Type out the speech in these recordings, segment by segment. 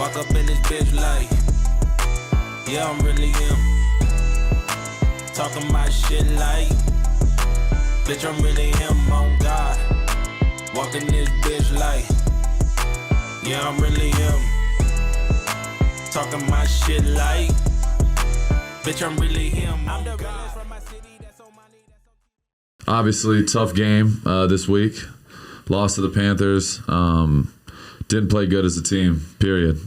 Walk up in this bitch like, yeah, I'm really him. Talking my shit like, bitch, I'm really him, on God. Walking this bitch like, yeah, I'm really him. Talking my shit like, bitch, I'm really him, on God. Obviously, tough game this week. Lost to the Panthers. Didn't play good as a team, period.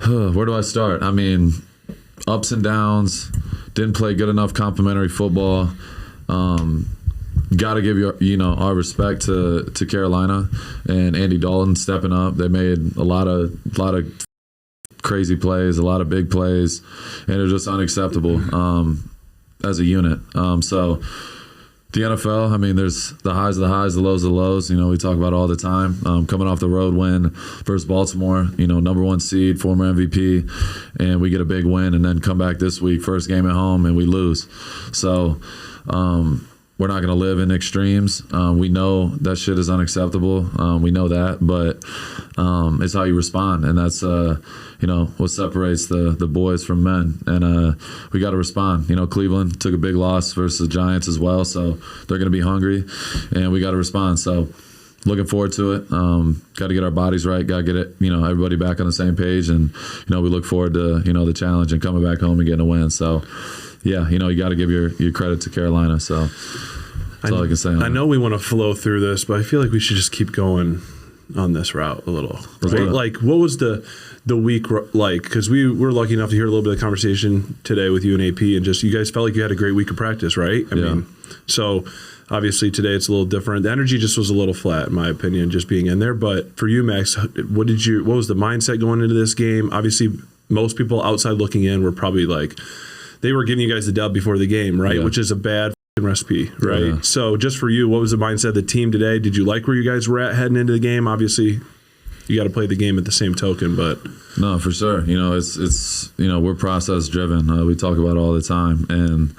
Where do I start? I mean, ups and downs. Didn't play good enough complimentary football. Got to give our respect to Carolina and Andy Dalton stepping up. They made a lot of crazy plays, a lot of big plays, and it was just unacceptable as a unit. So the NFL, I mean, there's the highs of the highs, the lows of the lows. We talk about it all the time. Coming off the road win versus Baltimore, number 1 seed, former MVP, and we get a big win, and then come back this week, first game at home, and we lose. So we're not going to live in extremes. We know that shit is unacceptable. We know that, but it's how you respond, and that's what separates the boys from men. And we got to respond. Cleveland took a big loss versus the Giants as well, so they're going to be hungry, and we got to respond. So looking forward to it. Got to get our bodies right. Got to get it. Everybody back on the same page, and we look forward to the challenge and coming back home and getting a win. So. Yeah, you got to give your credit to Carolina. So that's all I can say on I know we want to flow through this, but I feel like we should just keep going on this route a little. Right? Like, what was the week like? Because we were lucky enough to hear a little bit of conversation today with you and AP, and just you guys felt like you had a great week of practice, right? I mean, so obviously today it's a little different. The energy just was a little flat, in my opinion, just being in there. But for you, Max, what was the mindset going into this game? Obviously, most people outside looking in were probably like, they were giving you guys the dub before the game, right? Yeah. Which is a bad recipe, right? Yeah. So just for you, what was the mindset of the team today? Did you like where you guys were at heading into the game? Obviously, you got to play the game at the same token, but no, for sure. It's we're process driven. We talk about it all the time, and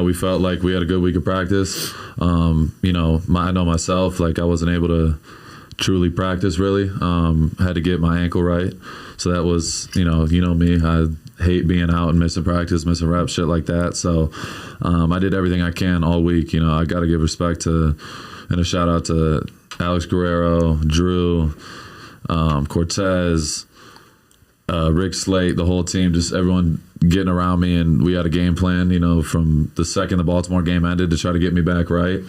we felt like we had a good week of practice. I know myself, like I wasn't able to truly practice really. Had to get my ankle right, so that was me. I hate being out and missing practice, missing reps, shit like that. So I did everything I can all week. I got to give respect to and a shout out to Alex Guerrero, Drew, Cortez, Rick Slate, the whole team, just everyone getting around me, and we had a game plan, from the second the Baltimore game ended to try to get me back right.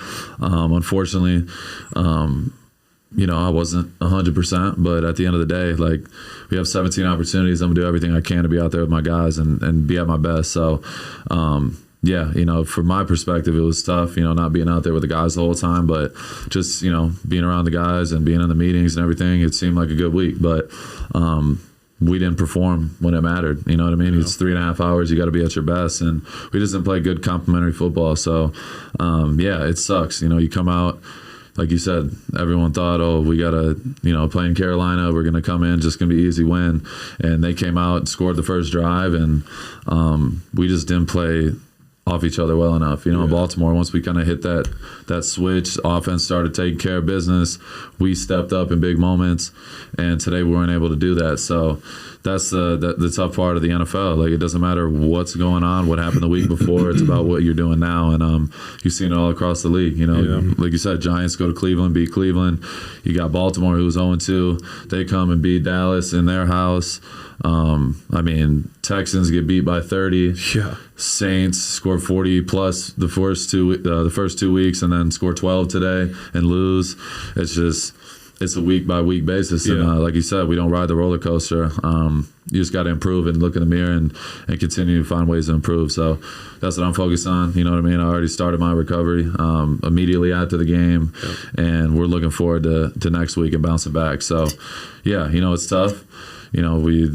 Unfortunately, I wasn't 100%, but at the end of the day, like we have 17 opportunities. I'm gonna do everything I can to be out there with my guys and be at my best. So, from my perspective, it was tough, not being out there with the guys the whole time, but just, being around the guys and being in the meetings and everything, it seemed like a good week, but, we didn't perform when it mattered. You know what I mean? Yeah. It's 3.5 hours. You got to be at your best. And we just didn't play good complimentary football. So, it sucks. You come out, like you said, everyone thought, we got to, play in Carolina. We're going to come in, just going to be easy win. And they came out and scored the first drive, and we just didn't play off each other well enough. In Baltimore, once we kind of hit that switch, offense started taking care of business. We stepped up in big moments, and today we weren't able to do that. So that's the tough part of the NFL. Like, it doesn't matter what's going on, what happened the week before. It's about what you're doing now, and you've seen it all across the league. Like you said, Giants go to Cleveland, beat Cleveland. You got Baltimore, who's 0-2. They come and beat Dallas in their house. Texans get beat by 30. Yeah. Saints score 40 plus the first 2 weeks, and then score 12 today and lose. It's a week by week basis, and like you said, we don't ride the roller coaster. You just got to improve and look in the mirror and continue to find ways to improve. So that's what I'm focused on. You know what I mean? I already started my recovery immediately after the game, and we're looking forward to next week and bouncing back. So it's tough. We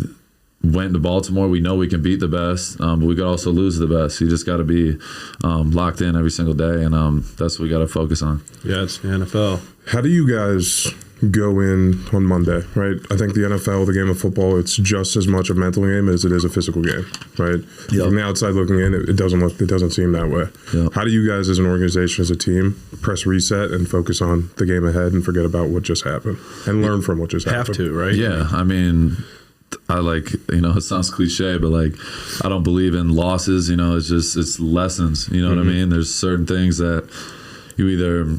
went to Baltimore. We know we can beat the best, but we could also lose the best. You just got to be locked in every single day, and that's what we got to focus on. Yeah, it's the NFL. How do you guys go in on Monday, right? I think the NFL, the game of football, it's just as much a mental game as it is a physical game, right? Yep. From the outside looking in, it doesn't seem that way. Yep. How do you guys as an organization, as a team, press reset and focus on the game ahead and forget about what just happened and learn from what just happened? Have to, right? Yeah, I mean, I it sounds cliche, but I don't believe in losses. It's lessons. You know what I mean? There's certain things that you either,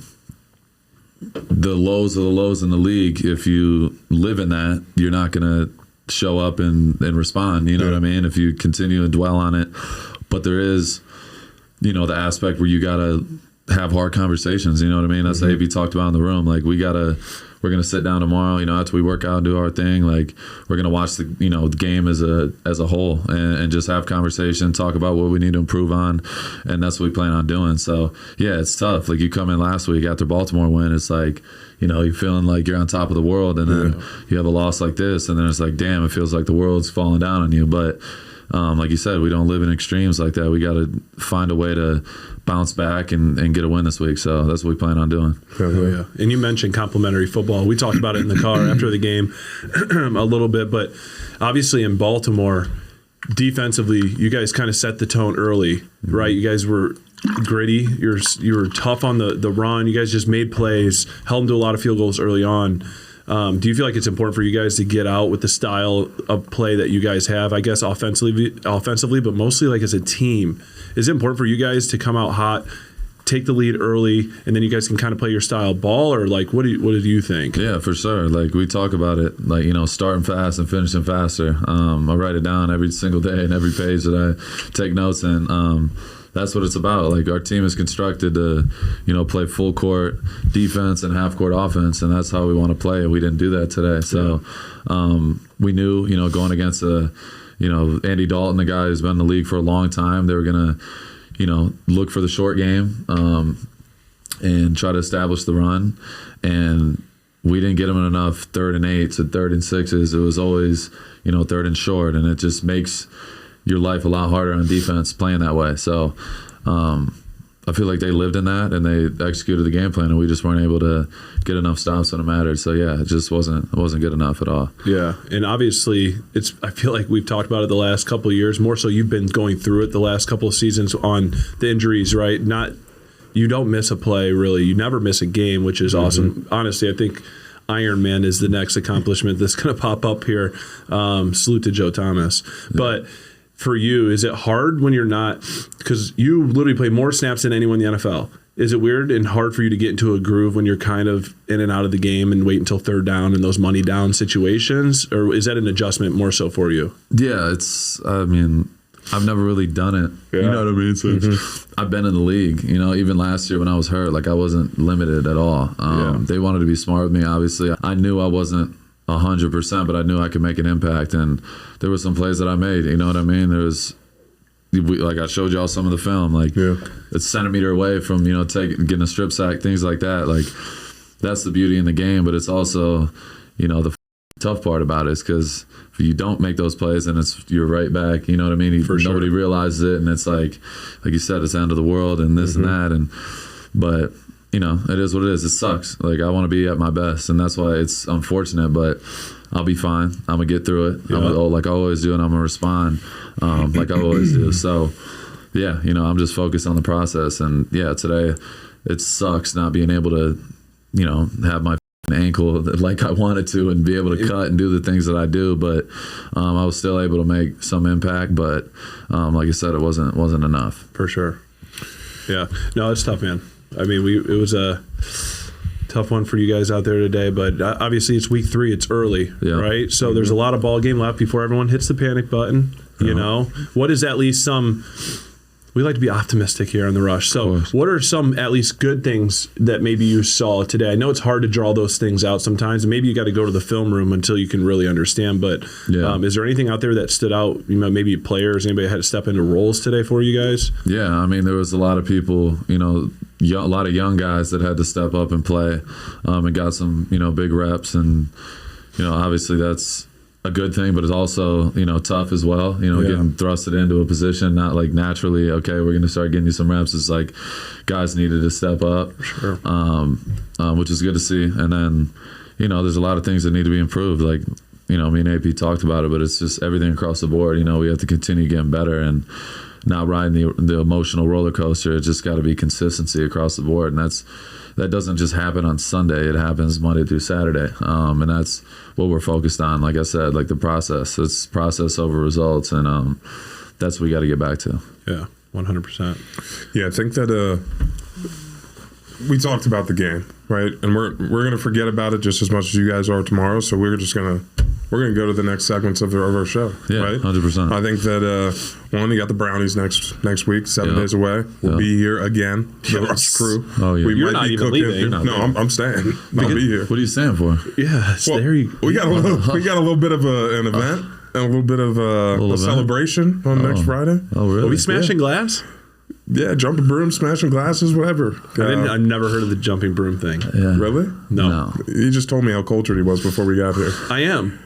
the lows of the lows in the league, if you live in that, you're not going to show up and respond. You know what I mean? If you continue to dwell on it. But there is, the aspect where you got to have hard conversations. You know what I mean? That's what AB talked about in the room. We're going to sit down tomorrow, after we work out and do our thing. We're going to watch the game as a whole and just have conversation, talk about what we need to improve on. And that's what we plan on doing. So, yeah, it's tough. You come in last week after Baltimore win, it's you're feeling like you're on top of the world. And then you have a loss like this. And then it's damn, it feels like the world's falling down on you. But like you said, we don't live in extremes like that. We got to find a way to bounce back and get a win this week. So that's what we plan on doing. Oh, yeah. And you mentioned complimentary football. We talked about it in the car after the game a little bit, but obviously in Baltimore, defensively, you guys kind of set the tone early, right? You guys were gritty. You were tough on the run. You guys just made plays, held them to a lot of field goals early on. Do you feel like it's important for you guys to get out with the style of play that you guys have, I guess, offensively, but mostly as a team? Is it important for you guys to come out hot, take the lead early, and then you guys can kind of play your style ball, or what do you think? Yeah, for sure. We talk about it, starting fast and finishing faster. I write it down every single day in every page that I take notes in. That's what it's about. Our team is constructed to, play full court defense and half court offense, and that's how we want to play. And we didn't do that today. So we knew, going against Andy Dalton, the guy who's been in the league for a long time, they were gonna, look for the short game and try to establish the run. And we didn't get them enough 3rd and 8s and 3rd and 6s. It was always, 3rd and short, and it just makes your life a lot harder on defense playing that way. So I feel like they lived in that and they executed the game plan, and we just weren't able to get enough stops when it mattered. So yeah, it just wasn't good enough at all. Yeah, and obviously I feel like we've talked about it the last couple of years. More so, you've been going through it the last couple of seasons on the injuries, right? You don't miss a play, really. You never miss a game, which is awesome. Honestly, I think Iron Man is the next accomplishment that's going to pop up here. Salute to Joe Thomas. Yeah. But for you, is it hard when you're not, because you literally play more snaps than anyone in the NFL? Is it weird and hard for you to get into a groove when you're kind of in and out of the game and wait until 3rd down and those money down situations? Or is that an adjustment more so for you? Yeah, I've never really done it. Yeah. You know what I mean? So I've been in the league, even last year when I was hurt, I wasn't limited at all. They wanted to be smart with me, obviously. I knew I wasn't 100%, but I knew I could make an impact, and there were some plays that I made. You know what I mean? There was, I showed y'all some of the film, a centimeter away from getting a strip sack, things like that. That's the beauty in the game, but it's also, the tough part about it is because if you don't make those plays, then you're right back. You know what I mean? Nobody realizes it, and it's like you said, it's the end of the world and this and that, but. It is what it is. It sucks. I want to be at my best, and that's why it's unfortunate, but I'll be fine. I'm going to get through it. Yeah. Like I always do, and I'm going to respond like I always do. So, yeah, I'm just focused on the process. And, yeah, today it sucks not being able to, have my ankle like I wanted to and be able to cut and do the things that I do. But I was still able to make some impact. But, like I said, it wasn't enough. For sure. Yeah. No, it's tough, man. It was a tough one for you guys out there today, but obviously it's week 3. It's early, right? So there's a lot of ball game left before everyone hits the panic button. What is at least some? We like to be optimistic here on the Rush. So what are some at least good things that maybe you saw today? I know it's hard to draw those things out sometimes, and maybe you got to go to the film room until you can really understand. But is there anything out there that stood out? Maybe players, anybody had to step into roles today for you guys? Yeah, there was a lot of people, a lot of young guys that had to step up and play and got some, big reps. And, obviously that's a good thing, but it's also, tough as well, getting thrusted into a position, not naturally, okay, we're going to start getting you some reps. It's guys needed to step up, which is good to see. And then, there's a lot of things that need to be improved. Like, me and AP talked about it, but it's just everything across the board. We have to continue getting better and not riding the emotional roller coaster. It's just got to be consistency across the board, and that doesn't just happen on Sunday. It happens Monday through Saturday, and that's what we're focused on. Like I said, like the process. It's process over results, and that's what we got to get back to. Yeah, 100%. Yeah, I think that we talked about the game, right? And we're gonna forget about it just as much as you guys are tomorrow. So we're gonna go to the next segments of our show. Yeah, right? 100%. I think that you got the Brownies next week, 7 days away. We'll be here again. The Rush crew. Oh yeah, You're not even leaving. No, I'm staying. I'll be here. What are you staying for? Yes, Well, there you. we got a little bit of an event and a little bit of a celebration on next Friday. Oh really? Are we smashing glass? Yeah, jumping broom, smashing glasses, whatever. I've never heard of the jumping broom thing. Yeah. Really? No. He just told me how cultured he was before we got here. I am.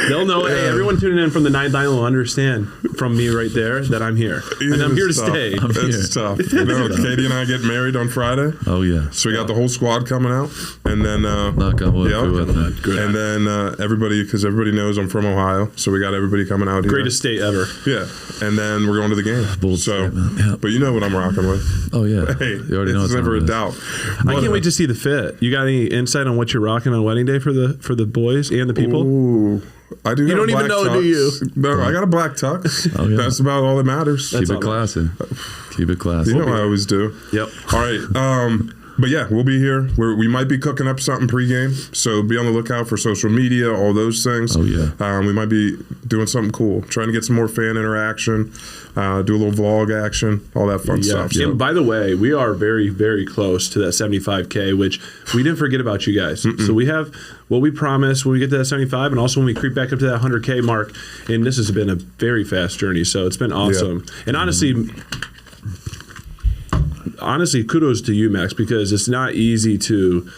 They'll know. Hey, everyone tuning in from the 9th Island will understand from me right there that I'm here. And I'm here to stay. It's tough. Katie and I get married on Friday. Oh yeah. So we got the whole squad coming out, and then Knock on wood. and then everybody, because everybody knows I'm from Ohio, so we got everybody coming out here. Greatest state ever. Yeah, and then we're going to the game. Bold so, statement. Yeah. but you know what I'm rocking with. Oh yeah. Hey, You already know it's never a doubt. I can't wait to see the fit. You got any insight on what you're rocking on wedding day for the boys and the people? Ooh, I do. You don't even know, do you? No, I got a black tux. Oh, yeah. That's about all that matters. Keep it classy. Keep it classy. You know I always do. Yep. All right. But yeah, we'll be here. We might be cooking up something pregame, so be on the lookout for social media, all those things. Oh yeah. We might be doing something cool, trying to get some more fan interaction, do a little vlog action, all that fun stuff. And by the way, we are very, very close to that 75K, which we didn't forget about you guys. So we have what we promised when we get to that 75, and also when we creep back up to that 100K mark. And this has been a very fast journey, so it's been awesome. Yeah. And honestly, kudos to you, Max, because it's not easy to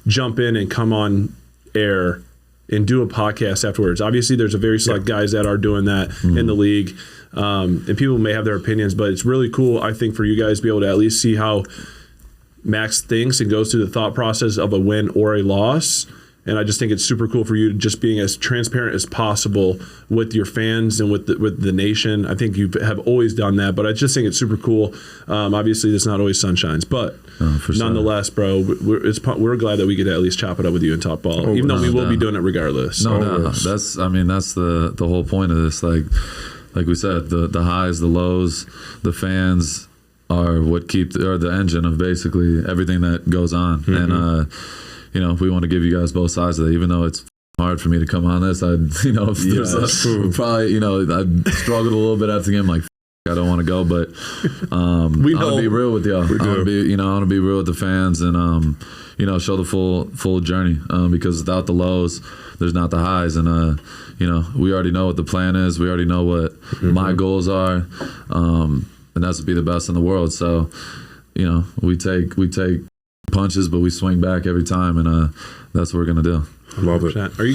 jump in and come on air and do a podcast afterwards. Obviously, there's a very select guys that are doing that in the league, and people may have their opinions, but it's really cool, I think, for you guys to be able to at least see how Max thinks and goes through the thought process of a win or a loss. And I just think it's super cool for you to just being as transparent as possible with your fans and with the nation. I think you have always done that, but I just think it's super cool. Obviously, it's not always sunshines, but nonetheless, bro, we're glad that we get to at least chop it up with you and talk ball, even though we will be doing it regardless. No, that's the whole point of this. Like we said, the highs, the lows, the fans are what are the engine of basically everything that goes on, and. We want to give you guys both sides of it, even though it's hard for me to come on this. Probably, I struggled a little bit after the game, like, I don't want to go, but I want to be real with y'all. I want to be real with the fans and, show the full journey because without the lows, there's not the highs. And, we already know what the plan is. We already know what my goals are, and that's to be the best in the world. So, we take punches, but we swing back every time, and that's what we're gonna do. I love it.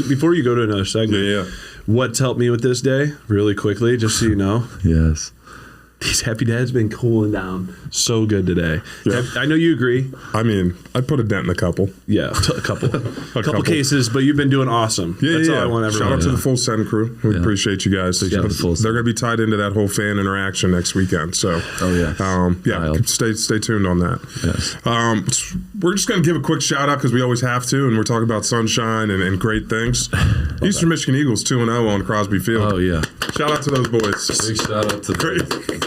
Before you go to another segment, what's helped me with this day, really quickly, just so you know? Yes. These Happy Dads been cooling down so good today. Yeah. I know you agree. I mean, I put a dent in a couple. Yeah, a couple cases, but you've been doing awesome. That's all I want everyone. Shout out to the full Send crew. We appreciate you guys. They're going to be tied into that whole fan interaction next weekend. So, stay tuned on that. Yes. We're just going to give a quick shout out because we always have to, and we're talking about sunshine and great things. Eastern Michigan Eagles 2-0 on Crosby Field. Oh yeah. Shout out to those boys. Big shout out to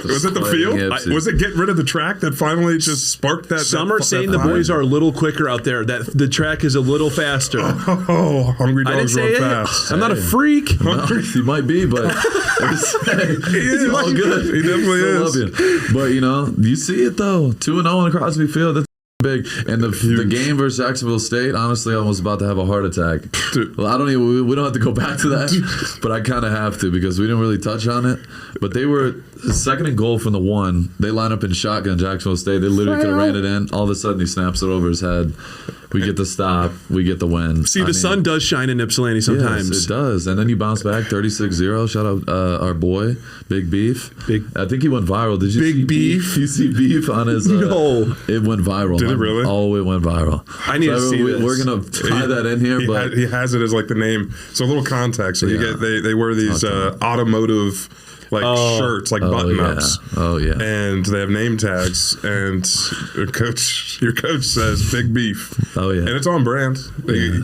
was it the field? Was it getting rid of the track that finally just sparked that? Some are saying the boys are a little quicker out there. That the track is a little faster. Oh, hungry dogs run fast. I'm not a freak. No, he might be, but he's all good. He definitely is. But you see it though. 2-0 on the Crosby Field. That's big. And the game versus Jacksonville State, honestly, I was about to have a heart attack. Well, we don't have to go back to that, but I kind of have to because we didn't really touch on it. But they were second and goal from the 1. They line up in shotgun, Jacksonville State. They literally could have ran it in. All of a sudden, he snaps it over his head. We get the stop. We get the win. See, the sun does shine in Ypsilanti sometimes. Yes, it does. And then you bounce back 36-0. Shout out our boy, Big Beef. I think he went viral. Did you see Beef? You see Beef on his... No. It went viral. Did time. really? Oh, it went viral. I need to see this. We're gonna tie that in here, but He has it as like the name. So a little context. So you Yeah. get they wear these automotive shirts, like button ups. Oh yeah. And they have name tags, and your coach says "Big Beef." Oh yeah. And it's on brand.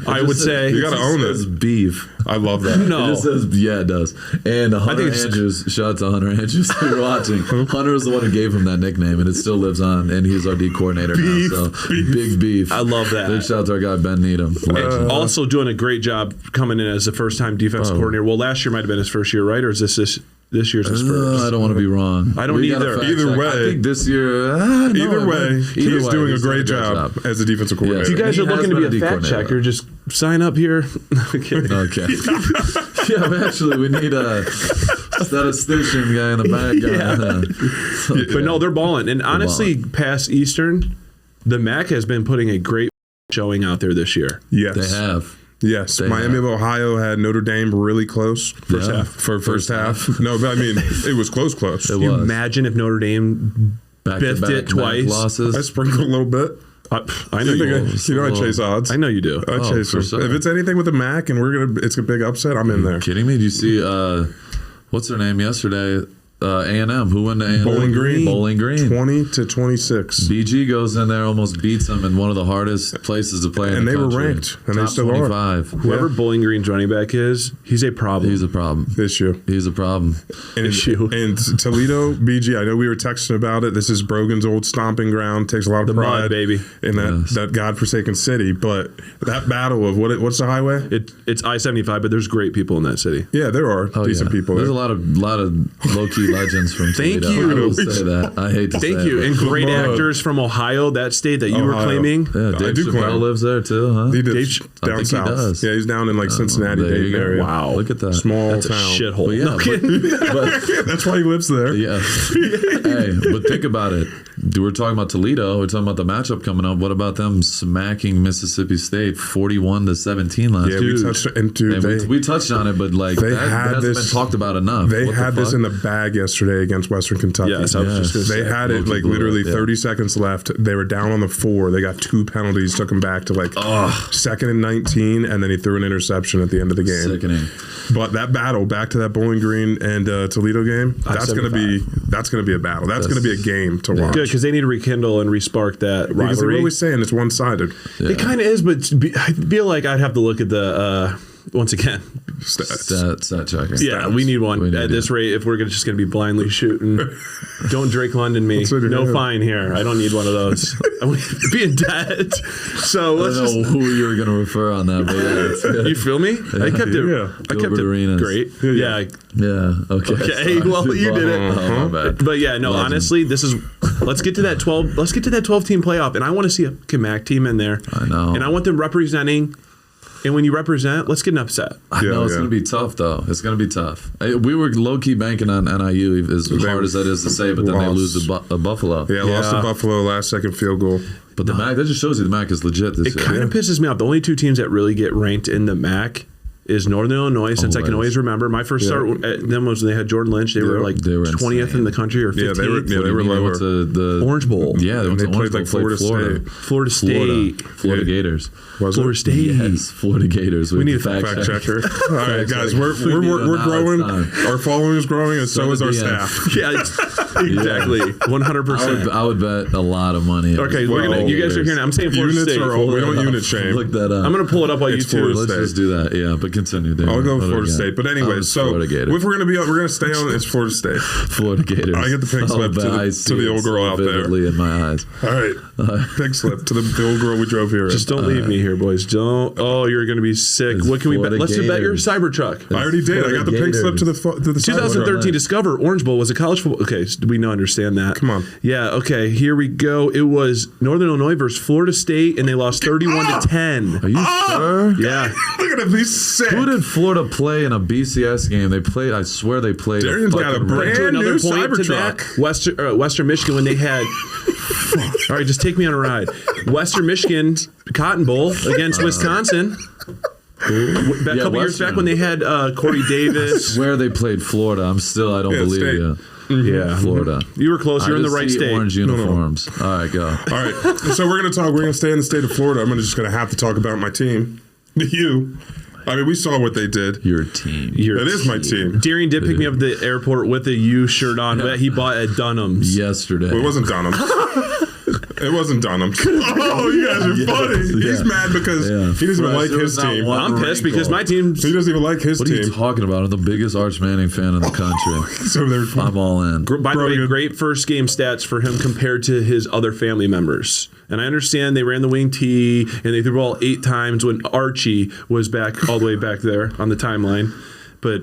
I would say you got to own says it. beef. I love that. No. It just says, yeah, it does. And Hunter it's- Andrews, shout out to Hunter Andrews if you're watching. Hunter is the one who gave him that nickname, and it still lives on. And he's our D coordinator Beef, now. So beef. Big Beef. I love that. Big shout out to our guy Ben Needham. Legend. Also doing a great job coming in as the first-time defense coordinator. Well, last year might have been his first year, right? Or is this year's his first? I don't want to be wrong. I don't We gotta either. fact Either check. way. I think this year. Either way, he's doing a great job as a defensive coordinator. If you guys He are has looking to been be a a D fact coordinator. checker, just sign up here. Okay. Okay. Yeah, but actually, we need a statistician guy in the back. Yeah. But no, they're balling. And honestly, past Eastern, the MAC has been putting a great showing out there this year. Yes, They have. Yes, They Miami have. of Ohio had Notre Dame really close First half. for first half. No, but I mean it was close. It You was. imagine if Notre Dame biffed Back-to-back it twice. losses. I sprinkled a little bit. I know you will. I chase odds. I know you do. I chase for them. sure. If it's anything with the MAC and it's a big upset, I'm in there. Kidding me? Do you see what's her name yesterday? A&M. Who won the A&M? Bowling Green. Bowling Green. 20-26. BG goes in there, almost beats them in one of the hardest places to play in And the they were country. ranked, and they Top still are. 25. Whoever Bowling Green's running back is, he's a problem. He's a problem. Issue. He's a problem. And, Issue. and Toledo, BG, I know we were texting about it. This is Brogan's old stomping ground. Takes a lot of The mud, pride baby. in Yes. that godforsaken city. But that battle of what's the highway? It's I-75, but there's great people in that city. Yeah, there are Oh, decent yeah. people. There's there. a lot of low key legends from Toledo. Thank you. I will say that. I hate to say Thank you. it. And great Mud. actors from Ohio, that state that you were Ohio. claiming. Yeah, I Dave do Chappelle claim. lives there too, huh? He did Dave- I down think he south. does. Yeah, he's down in like Cincinnati, there you Dayton go. area. Wow. Look at that. Small That's a town. shithole. But yeah, No kidding. but That's why he lives there. yeah. Hey, but think about it. We're talking about Toledo. We're talking about the matchup coming up. What about them smacking Mississippi State 41-17 last Yeah, year? we touched into And we touched on it, but like They that had hasn't this- been talked about enough. They What the had this fuck? in the bag yesterday against Western Kentucky. Yes, I was just gonna They say. had it Loki like blew literally it, yeah. 30 seconds left. They were down on the 4. They got 2 penalties, took them back to like 2nd and 19, and then he threw an interception at the end of the game. Sickening. But that battle, back to that Bowling Green and Toledo game, that's gonna be a battle. That's gonna be a game to watch. Good, because they need to rekindle and respark that Because they're rivalry. always saying it's one-sided. It kind of is, but I feel like I'd have to look at the once again. Stat checker. Yeah, we need one We need at this it. rate. If we're just going to be blindly shooting, don't Drake London me. That's what it No is. fine here. I don't need one of those. I would be in debt. So I let's don't know just. who you were going to refer on that, but yeah, it's good. You feel me? I kept it. Yeah. I kept Gilbert it Arenas. great. Yeah. Yeah. Yeah. Okay. Okay, Sorry. well, you did it. Oh, my bad. But yeah, no. Legend. Honestly, this is. Let's get to that 12. Let's get to that 12-team playoff, and I want to see a MAC team in there. I know. And I want them representing. And when you represent, let's get an upset. I know it's Yeah. going to be tough, though. It's going to be tough. We were low key banking on NIU, as hard as that is to say, but then they lost. lose to Buffalo. Yeah, lost to Buffalo last-second field goal. But the MAC, that just shows you the MAC is legit this It year. kind of pisses me off. The only 2 teams that really get ranked in the MAC is Northern Illinois, since I can Always. always remember. My first start at them was when they had Jordan Lynch. They were like They were 20th insane. in the country or 15th. Yeah, they were- What do you mean? They lower. went to the Orange Bowl. Yeah, they went They to played Orange like Bowl, played Florida Florida State. Florida Yeah. Gators. Was Florida it? State. Yes, Florida Gators. We need a fact Fact checker. All right, guys, check. we're We need we're it now, growing. it's time. Our following is growing, and so So is the our DM. staff. Yeah, exactly. 100%. I would bet a lot of money. Okay, we're gonna. You guys are hearing. I'm saying Florida Units State. are all, we don't unit shame. Look that up. I'm gonna pull it up on It's YouTube. Florida Let's State. just do that. Yeah, but continue. David. I'll go What do we Florida got? State. But I anyway, was so Florida Gators. if we're gonna stay on, it's Florida State. Florida Gators. I get the pink slip to but the- I to see the it old girl so out there. vividly in my eyes. All right, pig slip to the old girl we drove here. Just don't leave me here, boys. Don't. Oh, you're gonna be sick. It's What can we bet? Florida Let's bet your Gators. Cybertruck. I already did. I got the pink slip to the to the 2013 Right. Discover Orange Bowl was a college football. Okay, so we know understand that. Come on. Yeah. Okay. Here we go. It was Northern Illinois versus Florida State, and they lost 31-10. Are you sure? Yeah. Look at him. He's sick. Who did Florida play in a BCS game? They played. I swear they played. Darian's got a fucking brand To another new point to that, Cybertruck. Western Michigan when they had. All right, just take me on a ride. Western Michigan Cotton Bowl against Wisconsin. A couple years Western. back when they had Corey Davis. Where they played Florida. I don't Yeah, believe State. you. Yeah. Florida. You were close. You're in the just right see state. Orange uniforms. All right, go. All right. So we're going to stay in the state of Florida. I'm just going to have to talk about my team. You. I mean, we saw what they did. Your team. It is my team. Deering did pick me up at the airport with a U shirt on. Yeah. He bought at Dunham's. Yesterday. Well, it wasn't Dunham. It wasn't Dunham. Oh, you guys are funny. He's mad because he doesn't even like his team. I'm pissed because my team. He doesn't even like his What are team. you talking about? I'm the biggest Arch Manning fan in the country. So they're I'm all in. By the way, great first game stats for him compared to his other family members. And I understand they ran the wing tee and they threw the ball 8 times when Archie was back all the way back there on the timeline. But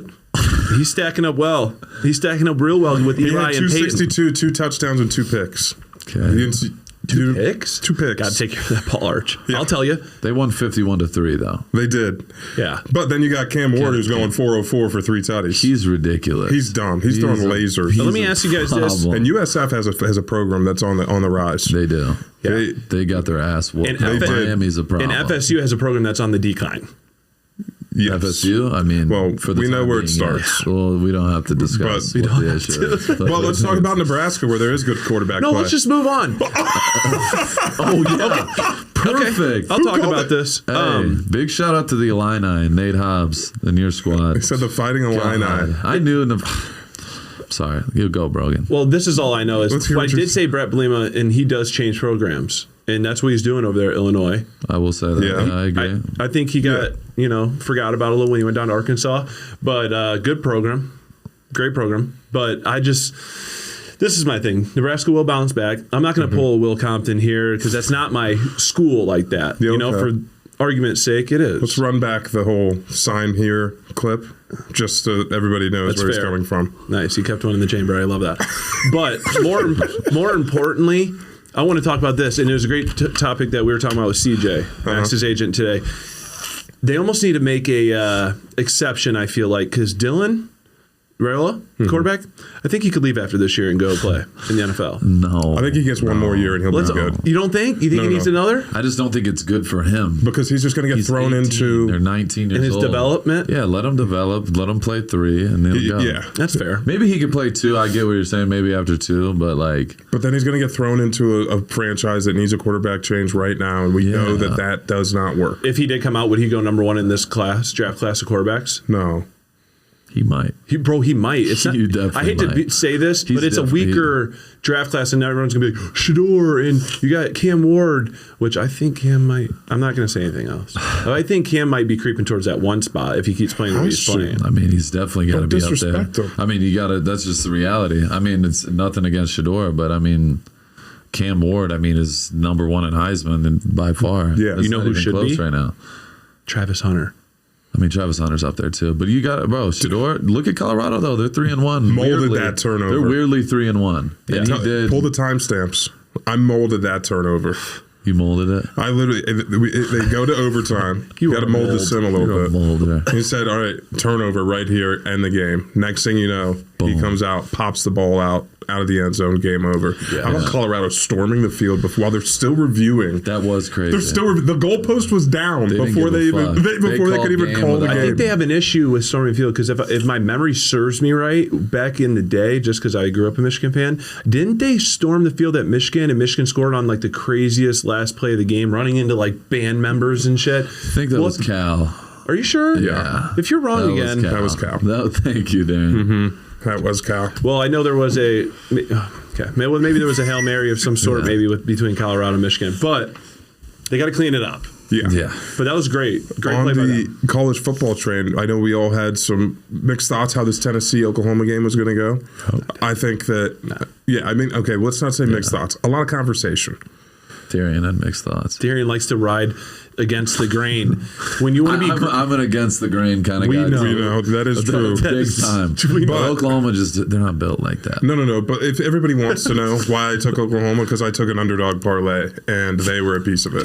he's stacking up well. He's stacking up real well with He Eli had and Peyton. 262, 2 touchdowns, and 2 picks. Okay. You didn't see, 2 picks? 2 picks. Got to take care of that Paul Arch. Yeah. I'll tell you. They won 51-3 though. They did. Yeah. But then you got Cam Ward who's going 404 for 3 tutties. He's ridiculous. He's dumb. He's throwing lasers. But let me ask you guys this. problem. And USF has a program that's on the rise. They do. Yeah. They got their ass whooped. And F- Miami's a problem. And FSU has a program that's on the decline. Yes. FSU? I mean, Well, for the we know time where it being, starts. yes. Well, we don't have to discuss But- what the issue is. But- Well, let's talk about Nebraska where there is good quarterback No, play. let's just move on. Oh, yeah. Perfect. Okay, I'll talk called about it? this. Hey, big shout out to the Illini and Nate Hobbs and your squad. They said the Fighting Illini. God, I knew. Sorry, you go, Brogan. Well, this is all I know Let's is hear I what you're did say Brett Blema, and he does change programs, and that's what he's doing over there at Illinois. I will say that. Yeah. Yeah, I agree. I think he got forgot about it a little when he went down to Arkansas, but good program, great program. But this is my thing. Nebraska will bounce back. I'm not going to pull a Will Compton here because that's not my school like that. Yeah, You know, okay. for argument's sake, it is. Let's run back the whole sign here clip just so everybody knows That's where he's fair. coming from. Nice. He kept one in the chamber. I love that. But more importantly, I want to talk about this. And it was a great topic that we were talking about with CJ, Max's agent today. They almost need to make a exception, I feel like, because Dylan Raiola, quarterback, I think he could leave after this year and go play in the NFL. No, I think he gets one more year and he'll be good. You don't think? You think he No. needs another? I just don't think it's good for him. Because he's just going to get He's thrown 18. into. They're 19 years In his old. development? Yeah, let him develop. Let him play 3, and then go. Yeah. That's fair. Maybe he could play 2. I get what you're saying. Maybe after 2, but like, But then he's going to get thrown into a franchise that needs a quarterback change right now, and we know Yeah. that does not work. If he did come out, would he go number 1 in this draft class of quarterbacks? No. he might. He might. It's not, You definitely I hate to might. say this, He's but it's a definitely- weaker draft class, and everyone's gonna be like Shador, and you got Cam Ward, which I think Cam might. I'm not gonna say anything else. I think Cam might be creeping towards that 1 spot if he keeps playing the way he's playing. I mean, he's definitely got to Don't be up there. disrespect him. I mean, you got to. That's just the reality. I mean, it's nothing against Shador, but I mean, Cam Ward, I mean, is number 1 in Heisman and by far. Yeah. It's You know not who even should close be? right now. Travis Hunter. I mean, Travis Hunter's up there too, but you got it, bro. Shador, look at Colorado though; they're 3-1. Molded that turnover. They're weirdly 3-1. Yeah. And he did. Pull the timestamps. I molded that turnover. You molded it. I literally, they go to overtime. You got to mold this in a little You're a bit. molder. He said, all right, turnover right here, end the game. Next thing you know, he Boom. comes out, pops the ball out of the end zone, game over. How about Colorado storming the field while they're still reviewing? That was crazy. They're still the goalpost was down They didn't before give they a even fuck. before they called could even game call the without- I game. think they have an issue with storming field because if my memory serves me right, back in the day, just because I grew up a Michigan fan, didn't they storm the field at Michigan and Michigan scored on like the craziest last play of the game, running into like band members and shit? I think that was Cal. Are you sure? Yeah. If you're wrong again, That was Cal. No, thank you, Darren. That was Cal. well, I know there was a okay. Maybe there was a Hail Mary of some sort, Yeah. maybe between Colorado and Michigan, but they got to clean it up. Yeah. Yeah. But that was great. Great On play by the them. college football train, I know we all had some mixed thoughts how this Tennessee-Oklahoma game was going to go. I think that, I mean, okay, let's not say mixed thoughts. A lot of conversation. Tyrion had mixed thoughts. Tyrion likes to ride against the grain. When you want to be, I'm an against the grain kind of We guy. know. You know, that is true. Big time. We know. But Oklahoma they're not built like that. No. But if everybody wants to know why I took Oklahoma, because I took an underdog parlay and they were a piece of it.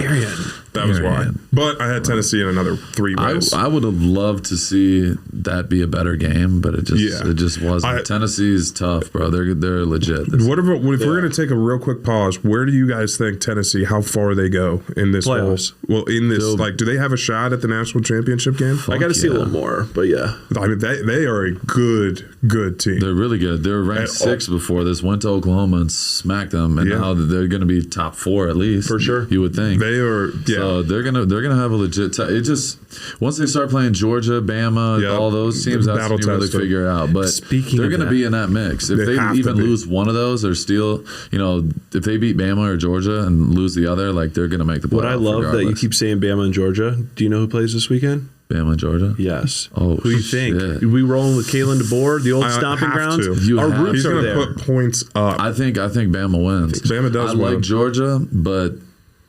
That was why. Tyrion. But I had Tennessee in another 3 ways. I would have loved to see that be a better game, but it just wasn't. Tennessee's tough, bro. They're legit. This- What about if we're going to take a real quick pause? Where do you guys think Tennessee? How far they go in this Playoffs. whole? Well, in this? Like, do they have a shot at the national championship game? I got to see a little more, but yeah. I mean, they are a good team. They're really good. They were ranked 6 before this. Went to Oklahoma and smacked them, and now they're going to be top 4 at least for sure. You would think they are. Yeah. So they're gonna have a legit. It just once they start playing Georgia, Bama, all those teams, that's when you really figure it out. But they're going to be in that mix. If they even lose one of those, or still, if they beat Bama or Georgia and lose the other, like they're going to make the playoff. What I love that you keep saying Bama and Georgia. Do you know who plays this weekend? Bama and Georgia? Yes. Oh, who do you think? We rolling with Kalen DeBoer, the old stomping grounds? Our roots He's are going there. to put points up. I think Bama wins. Bama does I win. like Georgia, but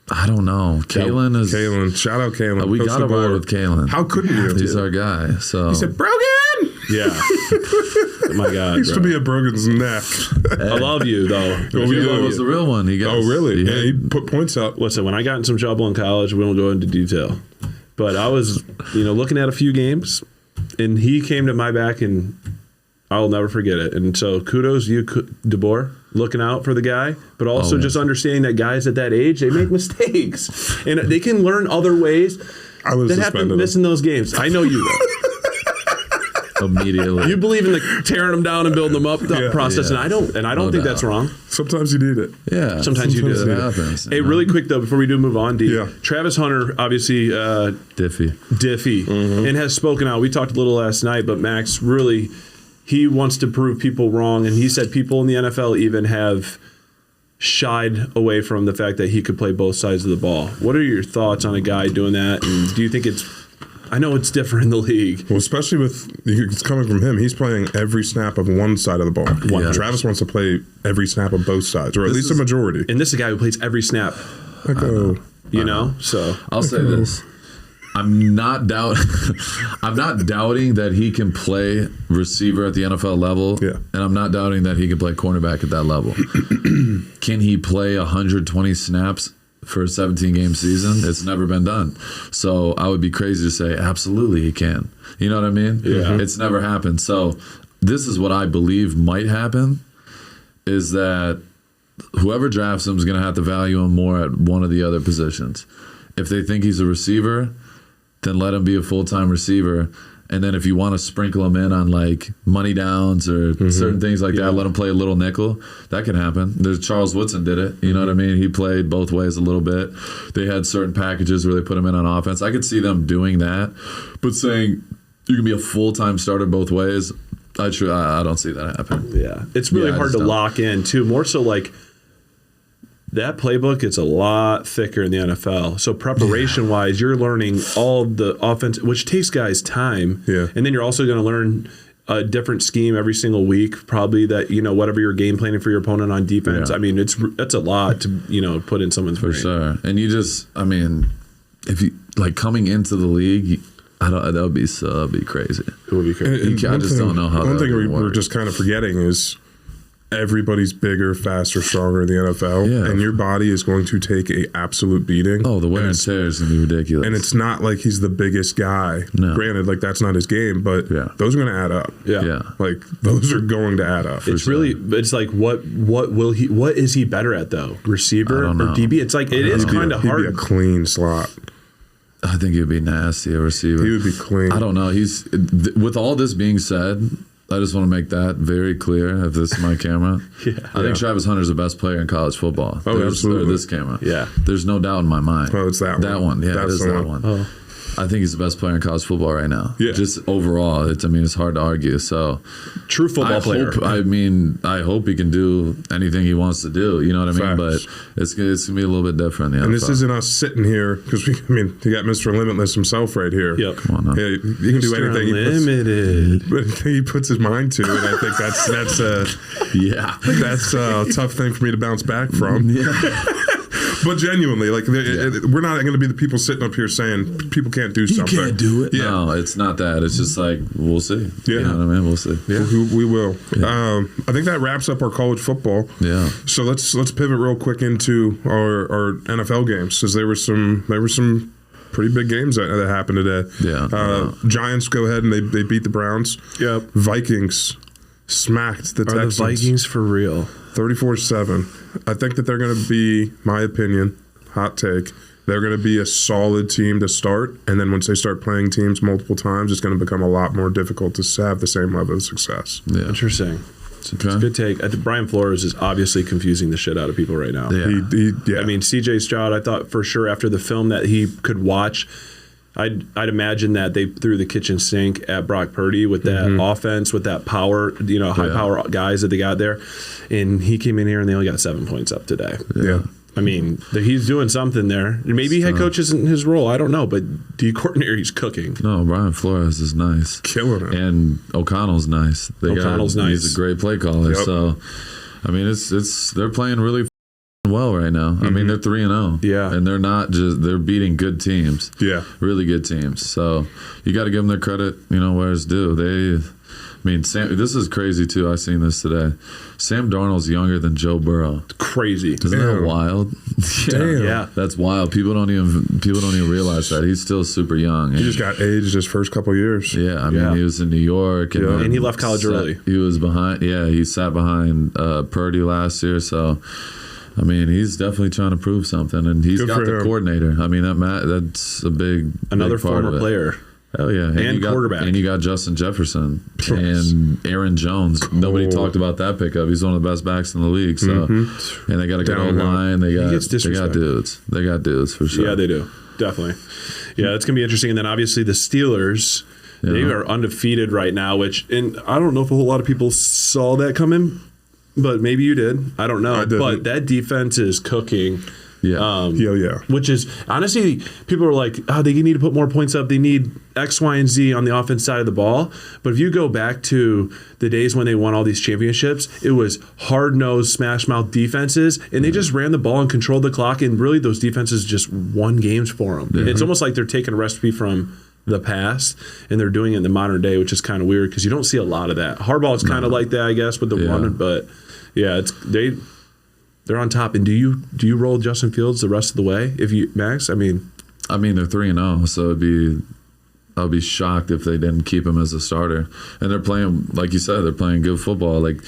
I don't know. Kalen is... Kalen. Shout out Kalen. We got to ride with Kalen. How couldn't you? He's our guy. So he said, Brogan! Yeah. Oh my God. He used to be at Brogan's neck. I love you, though. Kalen was the real one. Oh, really? Yeah, he put points up. Listen, when I got in some trouble in college, we won't go into detail. But I was, looking at a few games, and he came to my back, and I'll never forget it. And so kudos to you, DeBoer, looking out for the guy, but also just understanding that guys at that age, they make mistakes. And they can learn other ways. I was that have to miss in those games. I know you will. Immediately. You believe in the tearing them down and building them up process, and I don't. And I don't think that's wrong. Sometimes you need it. Yeah, sometimes you do. It happens. Hey, really quick though, before we do move on, D. Travis Hunter, obviously, Diffie, and has spoken out. We talked a little last night, but Max really, he wants to prove people wrong, and he said people in the NFL even have shied away from the fact that he could play both sides of the ball. What are your thoughts on a guy doing that? And do you think it's? I know it's different in the league. Well, especially with it's coming from him. He's playing every snap of one side of the ball. Travis wants to play every snap of both sides, or at least a majority. And this is a guy who plays every snap. So I'll say this. I'm not doubting that he can play receiver at the NFL level. Yeah. And I'm not doubting that he can play cornerback at that level. Can he play 120 snaps for a 17-game season? It's never been done. So I would be crazy to say absolutely he can. You know what I mean? Yeah. It's never happened. So this is what I believe might happen, is that whoever drafts him is going to have to value him more at one of the other positions. If they think he's a receiver, then let him be a full-time receiver. And then if you want to sprinkle him in on like money downs or certain things like that, let him play a little nickel. That can happen. There's Charles Woodson did it. You know what I mean? He played both ways a little bit. They had certain packages where they put him in on offense. I could see them doing that. But saying you can be a full-time starter both ways, I don't see that happen. Yeah. It's really hard to lock in too. More so like that playbook, it's a lot thicker in the NFL. So preparation-wise, you're learning all the offense, which takes guys time. Yeah. And then you're also going to learn a different scheme every single week, probably that, whatever you're game planning for your opponent on defense. Yeah. I mean, that's a lot to, put in someone's brain. For sure. And you just, if you, like coming into the league, that would be crazy. It would be crazy. I just don't know how one that thing we're work. just kind of forgetting is everybody's bigger, faster, stronger in the NFL, and your body is going to take a absolute beating. Oh, the wear and tear is going to be ridiculous. And it's not like he's the biggest guy. No. Granted, like that's not his game, but those are going to add up. Yeah. Like those are going to add up. It's really, it's like what is he better at though? Receiver or DB? It's like it is kind of hard. He'd be a clean slot. I think he'd be nasty, a receiver. He would be clean. I don't know. With all this being said, I just want to make that very clear. If this is my camera, I think Travis Hunter's the best player in college football. Absolutely. This camera. Yeah. There's no doubt in my mind. Oh, it's that one. That one. Yeah, That's it is that one. Oh. I think he's the best player in college football right now. Yeah. Just overall, it's hard to argue. So, true football player. I hope he can do anything he wants to do. You know what I mean? But it's gonna be a little bit different. And this isn't us sitting here because you got Mr. Limitless himself right here. Yep. Come on now. Yeah, he can do anything he puts his mind to, and I think that's a tough thing for me to bounce back from. Yeah. But genuinely, like we're not going to be the people sitting up here saying people can't do something. You can't do it. Yeah. No, it's not that. It's just like we'll see. Yeah. You know what I mean? We'll see. Yeah. We will. Yeah. I think that wraps up our college football. Yeah. So let's pivot real quick into our NFL games, because there were some pretty big games that happened today. Yeah. Giants go ahead and they beat the Browns. Yep. Vikings smacked the Texans. The Vikings for real? 34-7. I think that they're going to be, my opinion, hot take, They're going to be a solid team to start, and then once they start playing teams multiple times, it's going to become a lot more difficult to have the same level of success. Yeah. Interesting. It's a good take. I think Brian Flores is obviously confusing the shit out of people right now. Yeah. I mean, CJ Stroud, I thought for sure after the film that he could watch, I'd imagine that they threw the kitchen sink at Brock Purdy with that offense, with that power, high power guys that they got there. And he came in here and they only got 7 points up today. Yeah. I mean, he's doing something there. Maybe head coach isn't his role. I don't know. But D coordinator, he's cooking. No, Brian Flores is nice. Killing it. And O'Connell's nice. O'Connell's nice. He's a great play caller. Yep. So, I mean, they're playing really well right now. I mean, they're 3-0. Yeah. And they're beating good teams. Yeah. Really good teams. So, you got to give them their credit, where it's due. Sam, this is crazy too. I seen this today. Sam Darnold's younger than Joe Burrow. Crazy. Isn't that wild? Damn. Yeah. That's wild. People don't even realize that. He's still super young. He just got aged his first couple years. Yeah, I mean, he was in New York. And he left college early. He was behind. Yeah, he sat behind Purdy last year. So, I mean, he's definitely trying to prove something. And he's Good got for the him. coordinator. I mean, that's a big Another big part former of it. player. Hell yeah. And quarterback. And you got Justin Jefferson and Aaron Jones. Nobody talked about that pickup. He's one of the best backs in the league. So, and they got a good old line. They got dudes. They got dudes for sure. Yeah, they do. Definitely. Yeah, it's going to be interesting. And then obviously the Steelers, they are undefeated right now, and I don't know if a whole lot of people saw that coming, but maybe you did. I don't know. But that defense is cooking. Yeah. Yeah. Which is, honestly, people are like, they need to put more points up. They need X, Y, and Z on the offense side of the ball. But if you go back to the days when they won all these championships, it was hard-nosed, smash-mouth defenses, and they just ran the ball and controlled the clock, and really those defenses just won games for them. It's almost like they're taking a recipe from the past, and they're doing it in the modern day, which is kind of weird because you don't see a lot of that. Harbaugh is kind of like that, I guess, with the run, but yeah, they're on top. And do you roll Justin Fields the rest of the way? Max? I mean, they're 3-0, so I'll be shocked if they didn't keep him as a starter. And they're playing, like you said, they're playing good football. Like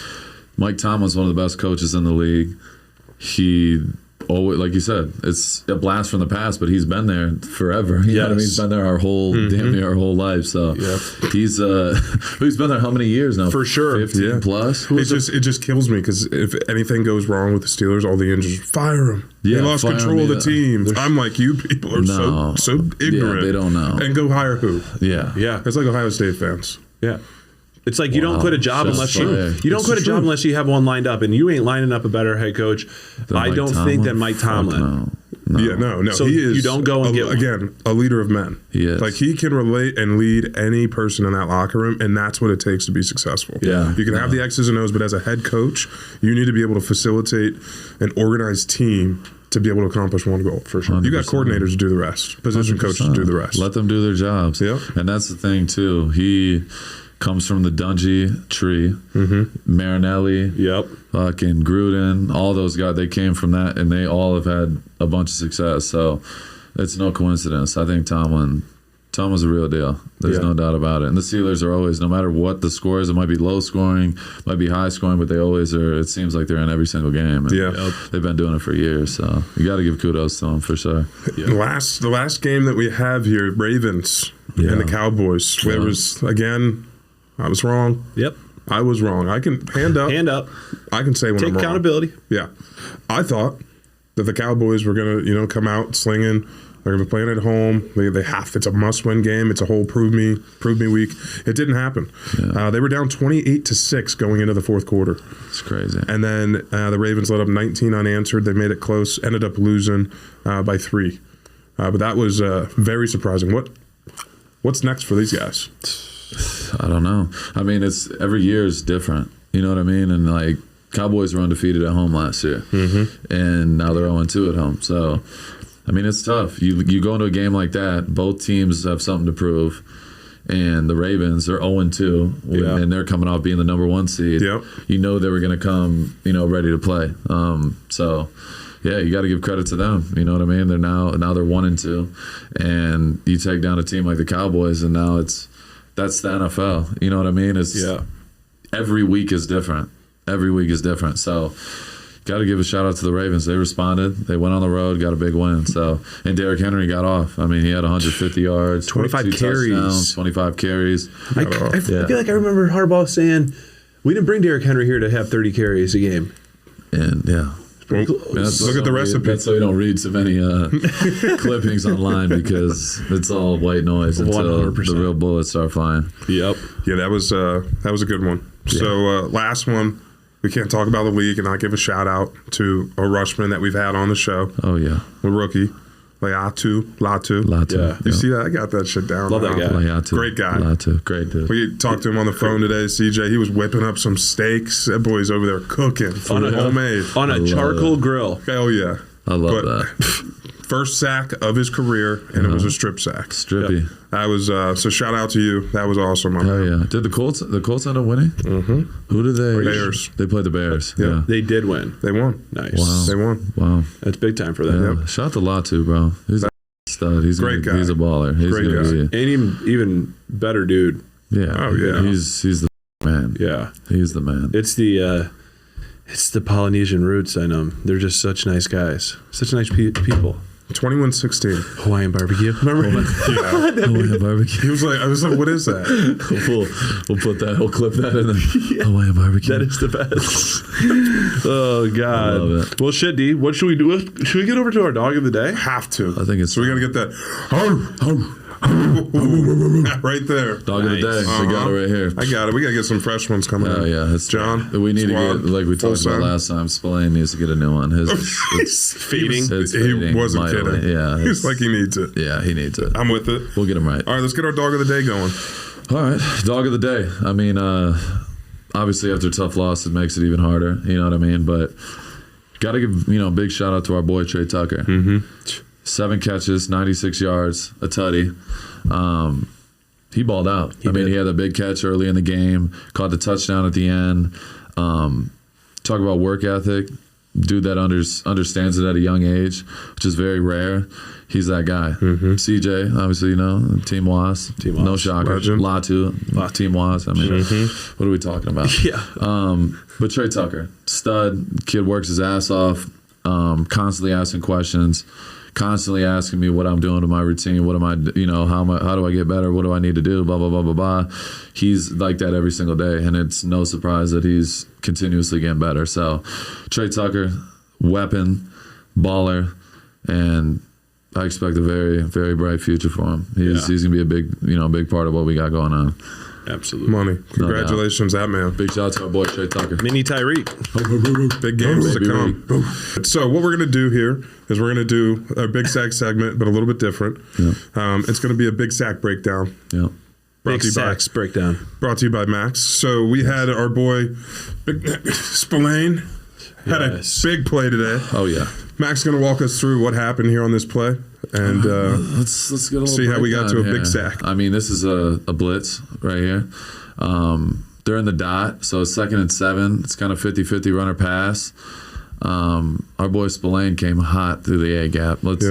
Mike Tomlin's one of the best coaches in the league. He always, like you said, it's a blast from the past, but he's been there forever. You know what I mean? He's been there our whole damn near our whole life. So he's been there how many years now? For sure, 15 plus. It just kills me because if anything goes wrong with the Steelers, all the injuries, fire him. Yeah, they lost control of the team. I'm like, you people are so ignorant. Yeah, they don't know. And go hire who? Yeah. It's like Ohio State fans. Yeah. It's like you don't quit a job unless you don't quit a job unless you have one lined up, and you ain't lining up a better head coach. I don't think than Mike Tomlin. No. Yeah, no. So he is, you don't go and get one. Again, a leader of men. He is. Like he can relate and lead any person in that locker room, and that's what it takes to be successful. Yeah. You can have the X's and O's, but as a head coach, you need to be able to facilitate an organized team to be able to accomplish one goal. For sure. 100%. You got coordinators to do the rest. Position 100%. Coaches to do the rest. Let them do their jobs. Yep. And that's the thing too. He comes from the Dungy tree, Marinelli, fucking Gruden, all those guys. They came from that, and they all have had a bunch of success. So it's no coincidence. I think Tomlin's a real deal. There's no doubt about it. And the Steelers are always, no matter what the score is, it might be low scoring, might be high scoring, but they always are. It seems like they're in every single game. And they've been doing it for years. So you got to give kudos to them for sure. The last game that we have here, Ravens and the Cowboys. There was, again, I was wrong. Yep. I was wrong. I can hand up. I can say when I'm wrong. Take accountability. Yeah. I thought that the Cowboys were going to, come out slinging. They're going to be playing at home. They have. It's a must-win game. It's a whole prove me week. It didn't happen. Yeah. They were down 28-6 going into the fourth quarter. It's crazy. And then the Ravens let up 19 unanswered. They made it close. Ended up losing by 3. But that was very surprising. What's next for these guys? I don't know. I mean, it's every year is different. You know what I mean? And like Cowboys were undefeated at home last year, and now they're 0-2 at home. So, I mean, it's tough. You go into a game like that. Both teams have something to prove, and the Ravens are 0-2, and they're coming off being the number 1 seed. Yep. You know they were going to come, ready to play. So. Yeah, you got to give credit to them. You know what I mean? They're now they're 1-2, and you take down a team like the Cowboys, and now that's the NFL. You know what I mean? Every week is different. Every week is different. So got to give a shout out to the Ravens. They responded. They went on the road, got a big win. So, and Derrick Henry got off. I mean, he had 150 yards, 25 2 carries. touchdowns, 25 carries. I feel like I remember Harbaugh saying, we didn't bring Derrick Henry here to have 30 carries a game. And yeah. Well, look at the recipe. That's why you don't read so many clippings online, because it's all white noise until 100%. the real bullets start flying. Yep. Yeah, that was a good one. Yeah. So last one, we can't talk about the league and not give a shout out to a Rushman that we've had on the show. Oh yeah, a rookie, Latu. Latu. You see that? I got that shit down. Love that guy. Latu. Great guy. Latu. Great dude. We talked to him on the phone today, CJ. He was whipping up some steaks. That boy's over there cooking. Homemade. On a charcoal grill. Oh, yeah. I love that. First sack of his career, and it was a strip sack. Strippy. Yep. That was so shout out to you. That was awesome. My Oh man. yeah. Did the Colts end up winning? Mm-hmm. Who did they? Bears. They played the Bears. Yeah. They did win. They won. Nice. Wow. They won. Wow. That's big time for them. Yeah. Yep. Shout out to Latu, bro. He's a stud. He's Great guy. He's a baller. He's Great gonna guy. be. And even better dude. Yeah. Oh, yeah. He's the man. Yeah. He's the man. It's the Polynesian roots in them. They're just such nice guys. Such nice people. 21-16. Hawaiian barbecue. Remember? Yeah. Hawaiian barbecue. I was like, what is that? We'll put that. We'll clip that in there. Hawaiian barbecue. That is the best. Oh God. I love it. Well, shit, D. What should we do? Should we get over to our dog of the day? Have to. I think it's so. We got to get that right there. Dog of the day. We got it right here. I got it. We got to get some fresh ones coming. Oh in. yeah, it's John. We need squad, to get, like we full talked about send. last time. Spillane needs to get a new one. It's Fading. it's He fading wasn't mightily. kidding. Yeah, He's like he needs it. yeah, he needs it. I'm with it. We'll get him right. All right, let's get our dog of the day going. All right, dog of the day. I mean, obviously after a tough loss, it makes it even harder. You know what I mean? But got to give a big shout out to our boy Trey Tucker. Mm-hmm. 7 catches, 96 yards, a tutty. He balled out. He had a big catch early in the game, caught the touchdown at the end. Talk about work ethic. Dude that understands it at a young age, which is very rare. He's that guy. Mm-hmm. CJ, obviously, Team Was. No shocker. Legend. Latu, Team Was. I mean, what are we talking about? Yeah. But Trey Tucker, stud. Kid works his ass off, constantly asking questions, constantly asking me what I'm doing to my routine. What am I, how do I get better? What do I need to do? Blah, blah, blah, blah, blah. He's like that every single day, and it's no surprise that he's continuously getting better. So Trey Tucker, weapon, baller, and I expect a very, very bright future for him. He's going to be a big part of what we got going on. Absolutely. Money. Congratulations, that man. Big shout out to our boy Trey Tucker. Mini Tyreek. Big games to come. So what we're going to do here is we're going to do a Big Sack segment, but a little bit different. Yeah. It's going to be a Big Sack breakdown. Yeah. Big sacks breakdown. Brought to you by Maxx. So we had our boy Spillane had a big play today. Oh yeah. Maxx going to walk us through what happened here on this play, and let's get a little see how we got to a breakdown big here. sack. I mean, this is a blitz right here. They're in the dot, so 2nd and 7. It's kind of 50-50 runner pass. Our boy Spillane came hot through the A gap. Let's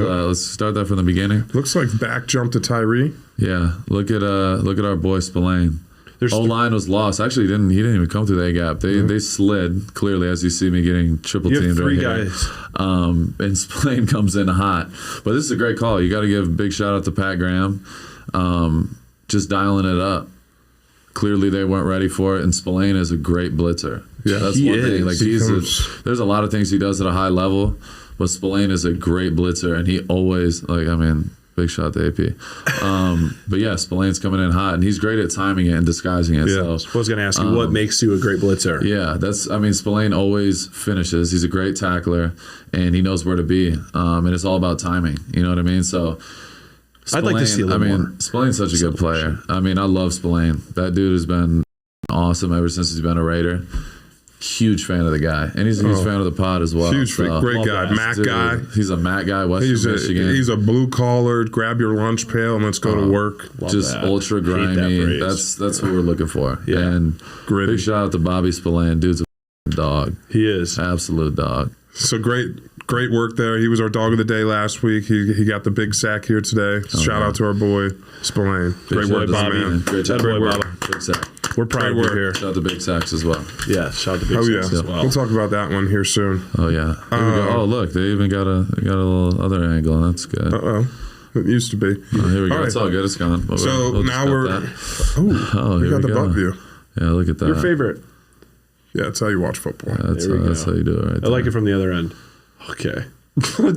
start that from the beginning. Looks like back jump to Tyree. Yeah, look at our boy Spillane. O-line was lost. Actually, he didn't even come through the A gap. They slid, clearly, as you see me getting triple You have teamed 3 right guys. here. And Spillane comes in hot. But this is a great call. You got to give a big shout out to Pat Graham. Just dialing it up. Clearly, they weren't ready for it, and Spillane is a great blitzer. Yeah, that's he one thing. is. Like there's a lot of things he does at a high level, but Spillane is a great blitzer, and he always big shot to AP. But yeah, Spillane's coming in hot, and he's great at timing it and disguising it. Yeah. So I was going to ask you, what makes you a great blitzer? yeah, Spillane always finishes. He's a great tackler, and he knows where to be. And it's all about timing. You know what I mean? So Spillane, I'd like to see a little more. Spillane's such a good player. I mean, I love Spillane. That dude has been awesome ever since he's been a Raider. Huge fan of the guy, and he's a huge fan of the pod as well. Huge, great guy, Mac guy. He's a Mac guy, Western Michigan. He's a blue collar. Grab your lunch pail and let's go to work. Just ultra grimy. That's what we're looking for. Yeah. And Gritty. big shout out to Bobby Spillane. Dude's a dog. He is. Absolute dog. So great work there. He was our dog of the day last week. He got the big sack here today. Shout out to our boy Spillane. Great work, Bobby. man. Great job, That boy, Bobby. Bobby. Big sack. We're proud Great of work. you here. Shout out to Big Sacks as well. Yeah, shout out to Big Oh yeah, Sacks as well. we'll talk about that one here soon. Oh yeah. Here we go. Oh look, they even got a little other angle. That's good. It used to be. Oh, here we go. All right. It's all good. It's gone. But So we'll now just we're. cut that. Oh, we here got the butt view. Yeah, look at that. Your favorite. Yeah, that's how you watch football. That's, There we that's go. how you do it right I there. like it from the other end. Okay. Right.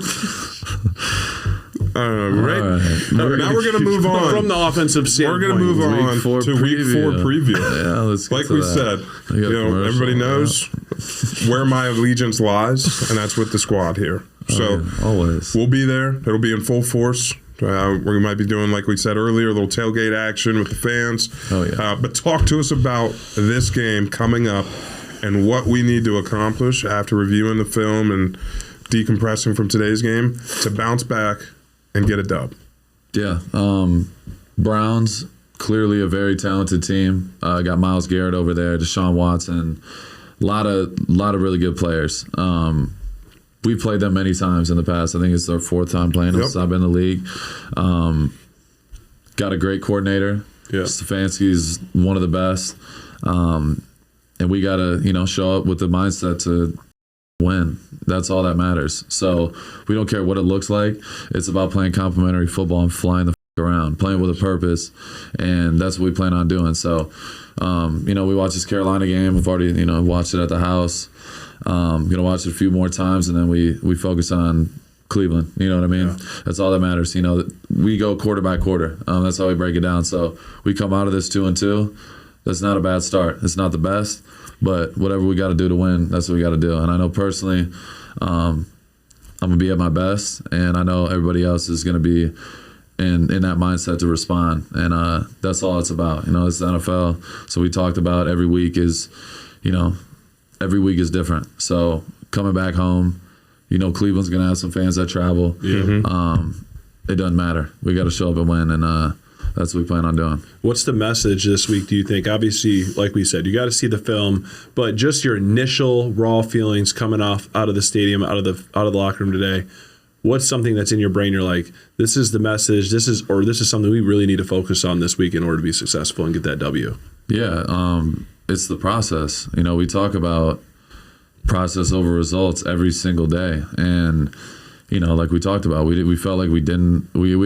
All right. Now we're gonna move on. From the offensive We're standpoint. gonna move on Week 4 to Week 4 preview. Yeah, let's get Like to we that. said, We got commercial, everybody yeah. knows where my allegiance lies, and that's with the squad here. So Yeah, always. we'll be there. It'll be in full force. We might be doing, like we said earlier, a little tailgate action with the fans. Oh, yeah. But talk to us about this game coming up and what we need to accomplish after reviewing the film and decompressing from today's game to bounce back and get a dub. Yeah. Browns, clearly a very talented team. Got Myles Garrett over there, Deshaun Watson, a lot of really good players. We've played them many times in the past. I think it's our 4th time playing them since I've been in the league. Got a great coordinator. Yeah. Stefanski's one of the best. And we got to, show up with the mindset to win. That's all that matters. So we don't care what it looks like. It's about playing complimentary football and flying the around, playing with a purpose. And that's what we plan on doing. So, we watched this Carolina game. We've already, watched it at the house. Going to watch it a few more times, and then we focus on Cleveland. You know what I mean? Yeah. That's all that matters. We go quarter by quarter. That's how we break it down. So we come out of this 2-2. That's not a bad start. It's not the best, but whatever we got to do to win, that's what we got to do. And I know personally, I'm going to be at my best, and I know everybody else is going to be in that mindset to respond. And that's all it's about. It's the NFL. So we talked about every week is different. So coming back home, Cleveland's going to have some fans that travel. Yeah. It doesn't matter. We got to show up and win, and that's what we plan on doing. What's the message this week, do you think? Obviously, like we said, you got to see the film, but just your initial raw feelings coming out of the stadium, out of the locker room today. What's something that's in your brain? You're like, this is the message. This is something we really need to focus on this week in order to be successful and get that W. Yeah, it's the process. We talk about process over results every single day, and like we talked about, we felt like we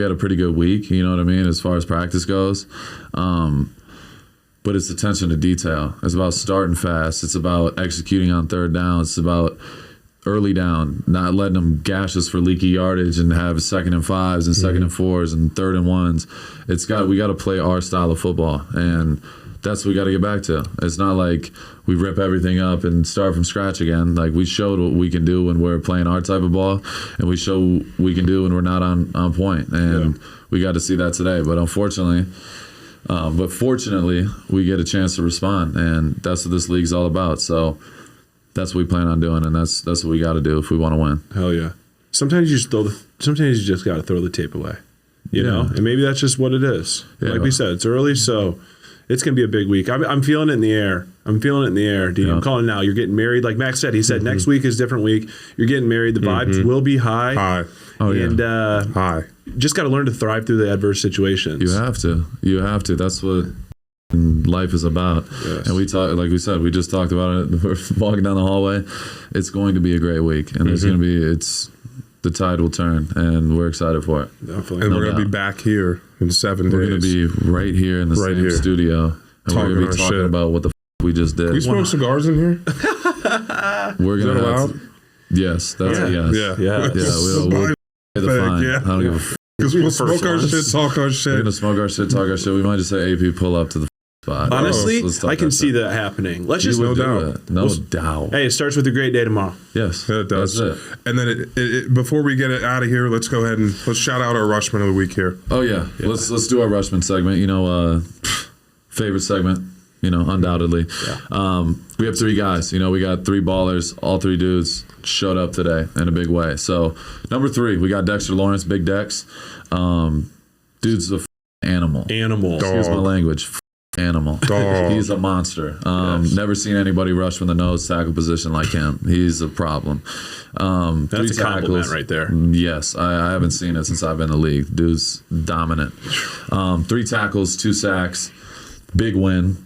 had a pretty good week. You know what I mean, as far as practice goes. But it's attention to detail. It's about starting fast. It's about executing on third down. It's about early down, not letting them gash us for leaky yardage and have 2nd and 5s and 2nd and 4s and 3rd and 1s. We got to play our style of football, and that's what we got to get back to. It's not like we rip everything up and start from scratch again. Like, we showed what we can do when we're playing our type of ball, and we show what we can do when we're not on point. And we got to see that today. But fortunately, we get a chance to respond, and that's what this league's all about. So that's what we plan on doing, and that's what we got to do if we want to win. Hell yeah! Sometimes you just got to throw the tape away, you know, and maybe that's just what it is. Yeah. Like we said, it's early, so it's gonna be a big week. I'm feeling it in the air. Dean. Yeah. I'm calling it now. You're getting married, like Max said. He said next week is a different week. You're getting married. The vibes will be high. High. Oh, yeah. And High. just got to learn to thrive through the adverse situations. You have to. That's what life is about. Yes. And we talk, like we said, we just talked about it. We're walking down the hallway. It's going to be a great week, and it's going to be. The tide will turn, and we're excited for it. Definitely. And No we're going to doubt. be back here in 7 days. We're going to be right here in the Right same here. studio, and Talking we're going to our be talking shit. about what the we just did. Can we smoke cigars in here? We're Is going that to allowed? Yes, that's a yes. Yeah. We'll pay the fine. Yeah. I don't give a f- Because we'll smoke our shit, talk our We're shit. gonna smoke our shit, talk our shit. We might just say AP pull up to the spot. Honestly, Let's talk I can our see shit. that happening. Let's You just will No do doubt. it. No doubt. Hey, it starts with a great day tomorrow. Yes, Yeah, it does. That's it. And then before we get it out of here, let's go ahead and let's shout out our Rushmen of the week here. Oh yeah. Let's do our Rushmen segment. Favorite segment. Undoubtedly. Yeah. We have 3 guys. We got 3 ballers. All 3 dudes showed up today in a big way. So number 3, we got Dexter Lawrence, Big Dex. Dude's a animal. Animal. Excuse my language. Animal. Dog. He's a monster. Never seen anybody rush from the nose tackle position like him. He's a problem. That's 3 a compliment right there. Yes, I haven't seen it since I've been in the league. Dude's dominant. 3 tackles, 2 sacks, big win.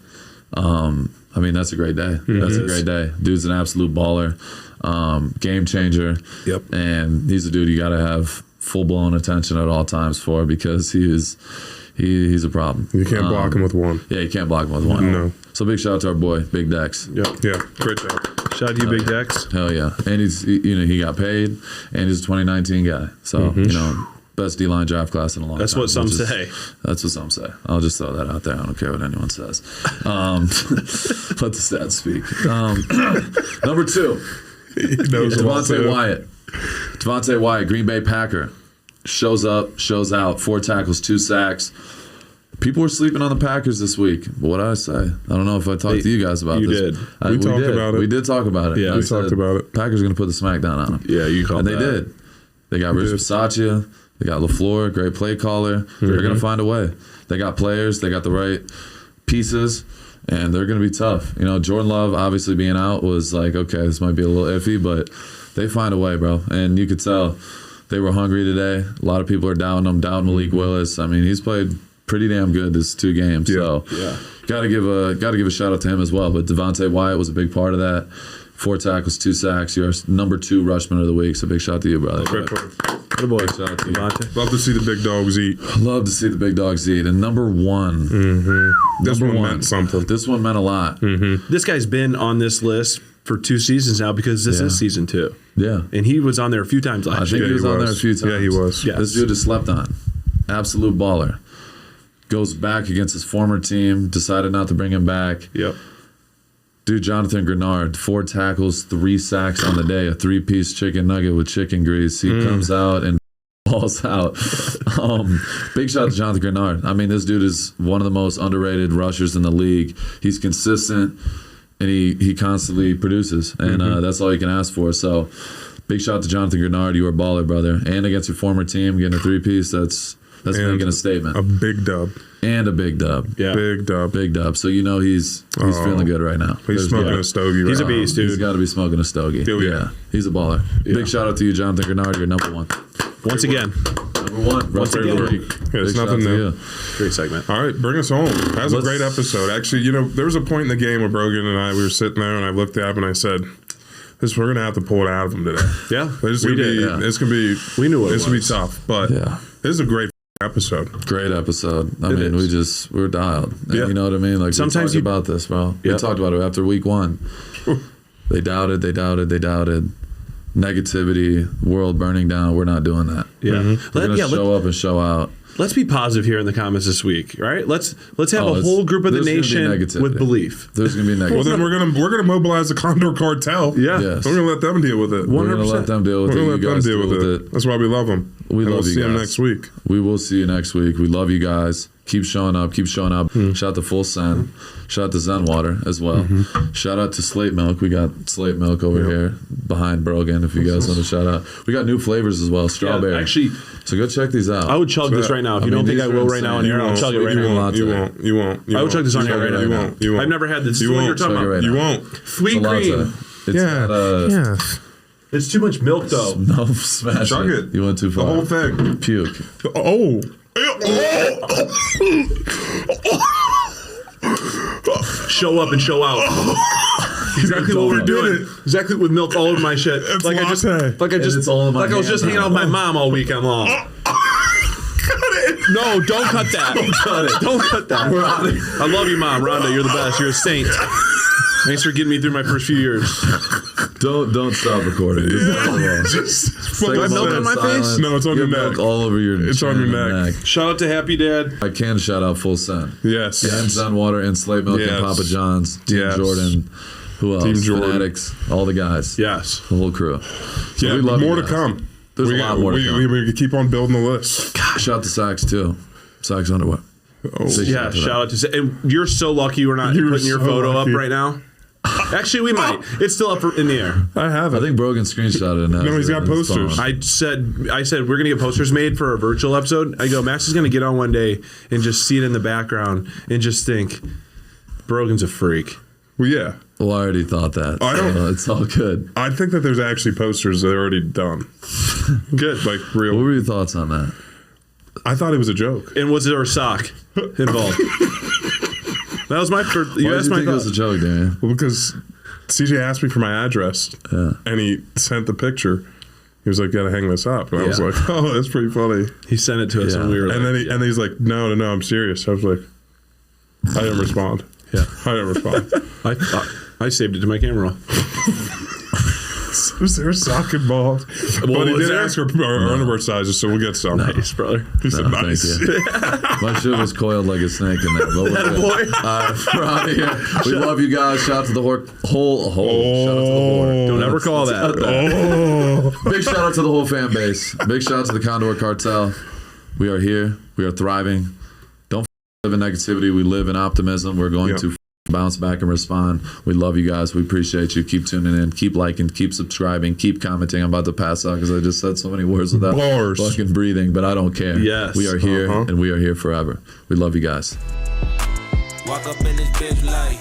I mean, that's a great day. That's a great day. Dude's an absolute baller, game changer. Yep. And he's a dude you got to have full blown attention at all times for, because he's a problem. You can't block him with one. Yeah, you can't block him with one. No. So big shout out to our boy, Big Dex. Yep. Yeah, great job. Shout out to you, Big Dex. Hell yeah. And he got paid, and he's a 2019 guy. So, best D-line draft class in a long That's time. what some say. That's what some say. I'll just throw that out there. I don't care what anyone says. Let the stats speak. Number 2, He knows Devontae Wyatt, Green Bay Packer. Shows up, shows out, 4 tackles, 2 sacks. People were sleeping on the Packers this week. But what did I say? I don't know if I talked to you guys about you this. did. We talked about it. We did talk about it. Yeah, I we talked about it. Packers are going to put the smackdown on them. Yeah, you called And they that. did. They got Rich did. Bisaccia. They got LaFleur, great play caller. They're going to find a way. They got players. They got the right pieces. And they're going to be tough. Jordan Love obviously being out was like, okay, this might be a little iffy, but they find a way, bro. And you could tell they were hungry today. A lot of people are doubting them, doubting Malik Willis. I mean, he's played pretty damn good this 2 games. Yeah. So gotta give a shout out to him as well. But Devontae Wyatt was a big part of that. 4 tackles, 2 sacks. You're our number 2 Rushman of the week. So big shout out to you, brother. Great play. Good boy. Shout out to you. Love to see the big dogs eat. Love to see the big dogs eat. And number 1. This Number one 1. meant something. This one meant a lot. This guy's been on this list for 2 seasons now, because this is season 2. Yeah. And he was on there a few times I last think year. he was on there a few times. Yeah, he was. Yeah. This dude is slept on. Absolute baller. Goes back against his former team. Decided not to bring him back. Yep. Dude, Jonathan Grenard, 4 tackles, 3 sacks on the day. A 3-piece chicken nugget with chicken grease. He comes out and balls out. Big shout out to Jonathan Grenard. I mean, this dude is one of the most underrated rushers in the league. He's consistent, and he constantly produces. And that's all you can ask for. So big shout out to Jonathan Grenard. You are a baller, brother. And against your former team, getting a 3-piece, that's making a statement. A big dub. And a big dub. Yeah. Big dub. Big dub. So he's feeling good right now. He's smoking a stogie right He's a now. beast, dude. He's got to be smoking a stogie. Oh, yeah. He's a baller. Big shout out to you, Jonathan Grenard. You're number 1. Once again. Number 1. Once again. Yeah, it's Big shout nothing out to new. you. Great segment. All right, bring us home. That was a Let's- great episode. Actually, there was a point in the game where Brogan and we were sitting there, and I looked up and I said, we're going to have to pull it out of him today. Yeah. It's going to be We knew what it It's going to be was. tough, but this is a great episode. Great episode. I mean, we're dialed. And Yeah. you know what I mean? Like, Sometimes we talked about this, bro. Yeah. We talked about it after week 1. They doubted. Negativity, world burning down. We're not doing that. Yeah. We're going to show up and show out. Let's be positive here in the comments this week, right? Let's have a it's- whole group of the there's gonna be nation negativity. with belief. There's going to be negativity. Well, then we're gonna mobilize the Condor Cartel. Yeah. Yes. We're going to let them deal with it. We're going to let them deal with We're it. going to You let them guys deal with it. That's why we love them. We love we'll you see them guys. next week. We will see you next week. We love you guys. Keep showing up. Hmm. Shout out to Full Send. Shout out to Zen Water as well. Mm-hmm. Shout out to Slate Milk. We got Slate Milk over here behind Brogan if you guys want to shout out. We got new flavors as well. Strawberry. Yeah, actually, So go check these out. I would chug this right now. If you I mean, don't think these I are will right now on insane. air, I'll chug it right You now. won't. You won't. You won't. I would chug this on air right now. You won't. You won't. I've never had this. This You is what you're won't. talking Chug it about. right You now. won't. Sweet It's a latte. cream. It's got, Yeah. It's too much milk, though. No, smash Chug it. You went too The far. whole thing. Puke. Oh. Show up and show out. Exactly what we're doing. Exactly with milk all over my shit. It's like latte. I just, it's all in my like I was hand just hanging out with my mom all weekend long. No, don't cut that. Don't cut that. I love you, Mom. Rhonda, you're the best. You're a saint. Thanks for getting me through my first few years. Don't stop recording. Just Do I have milk on my face? No, it's on your neck. Milk all over your It's on chin your and neck. Shout out to Happy Dad. I can shout out Full Send. Yes. And Zen Water and Slate Milk Yes. and Papa John's. Team Yes. Jordan. Who else? Team Jordan. Fanatics. All the guys. Yes. The whole crew. So Yeah, we love more you to guys. come. There's a lot more to come. We keep on building the list. Shout out to Sacks too. Sacks Underwear. Oh, Big Yeah, to shout them. out to. And you're so lucky we're not You're putting your so photo lucky. up right now. Actually, we might. It's still up in the air. I have it. I think Brogan screenshotted it. Now. No, he's got On his posters. phone. I said we're gonna get posters made for a virtual episode. I go, Max is gonna get on one day and just see it in the background and just think, Brogan's a freak. Well, yeah. Well, I already thought that. I don't- So it's all good. I think that there's actually posters that are already done. Good. Like What real. were your thoughts on that? I thought it was a joke. And was there a sock involved? That was my first. Why You did asked you my think it was a thought. joke, Darian? Well, because CJ asked me for my address, and he sent the picture. He was like, "Gotta hang this up," and I was Yeah. like, "Oh, that's pretty funny." He sent it to us Yeah. when we were. And like, then he's like, "No, I'm serious." I was like, I didn't respond. Yeah. I didn't respond. I saved it to my camera roll. Was there a sock involved? But he was did there? ask our underwear sizes, so we'll get some. Nice, brother. He said, No, "Nice." thank you. My shit was coiled like a snake in there. But we're good. Boy. We're out of here. We love you guys. Shout out to the whole. Shout out to the whore. Don't ever call that. Oh, Big shout out to the whole fan base. Big shout out to the Condor Cartel. We are here. We are thriving. Don't live in negativity. We live in optimism. We're going to bounce back and respond. We love you guys. We appreciate you. Keep tuning in. Keep liking. Keep subscribing. Keep commenting. I'm about to pass out because I just said so many words without Bars. fucking breathing, but I don't care. Yes. We are here and we are here forever. We love you guys. Walk up in this bitch like,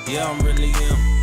yeah, I'm really him.